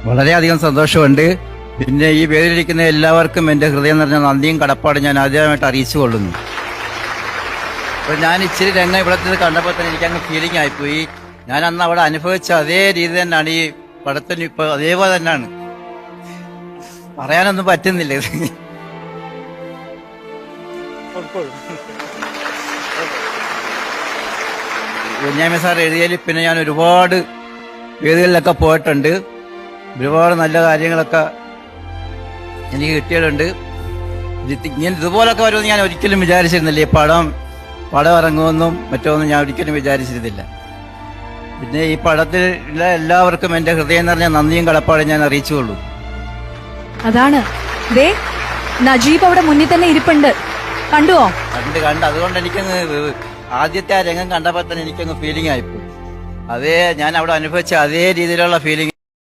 വളരെയധികം സന്തോഷമുണ്ട്. പിന്നെ ഈ വേദിയിലിരിക്കുന്ന എല്ലാവർക്കും എൻ്റെ ഹൃദയം നിറഞ്ഞ നന്ദിയും കടപ്പാടും ഞാൻ ആദ്യമായിട്ട് അറിയിച്ചു കൊള്ളുന്നു. അപ്പോൾ ഞാൻ ഇച്ചിരി രംഗം ഇവിടെ കണ്ടപ്പോൾ തന്നെ എനിക്കങ്ങ് ഫീലിംഗ് ആയിപ്പോയി. ഞാൻ അന്ന് അവിടെ അനുഭവിച്ച അതേ രീതി തന്നെയാണ് ഈ പടത്തിന് ഇപ്പോൾ അതേപോലെ തന്നെയാണ്. പറയാനൊന്നും പറ്റുന്നില്ല. കുഞ്ഞാമി സാർ എഴുതിയതിൽ പിന്നെ ഞാൻ ഒരുപാട് വേദികളിലൊക്കെ പോയിട്ടുണ്ട്. ഒരുപാട് നല്ല കാര്യങ്ങളൊക്കെ എനിക്ക് കിട്ടിയിട്ടുണ്ട്. ഇങ്ങനെ ഇതുപോലൊക്കെ വരുമെന്ന് ഞാൻ ഒരിക്കലും വിചാരിച്ചിരുന്നില്ല. ഈ പടം ഇറങ്ങുമെന്നും മറ്റൊന്നും ഞാൻ ഒരിക്കലും വിചാരിച്ചിരുന്നില്ല. പിന്നെ ഈ പടത്തിലുള്ള എല്ലാവർക്കും എൻ്റെ ഹൃദയം നിറഞ്ഞ നന്ദിയും കടപ്പാടും ഞാൻ അറിയിച്ചുകൊള്ളൂ. അതാണ് നജീബ് അവിടെ മുന്നിൽ തന്നെ ഇരിപ്പുണ്ട്. കണ്ടുവോ? കണ്ട് അതുകൊണ്ട് എനിക്കങ്ങ് ആദ്യത്തെ ആ രംഗം കണ്ടപ്പോൾ തന്നെ എനിക്കങ്ങ് ഫീലിംഗ് ആയിപ്പോയി. അതേ ഞാൻ അവിടെ അനുഭവിച്ച അതേ രീതിയിലുള്ള ഫീലിംഗ്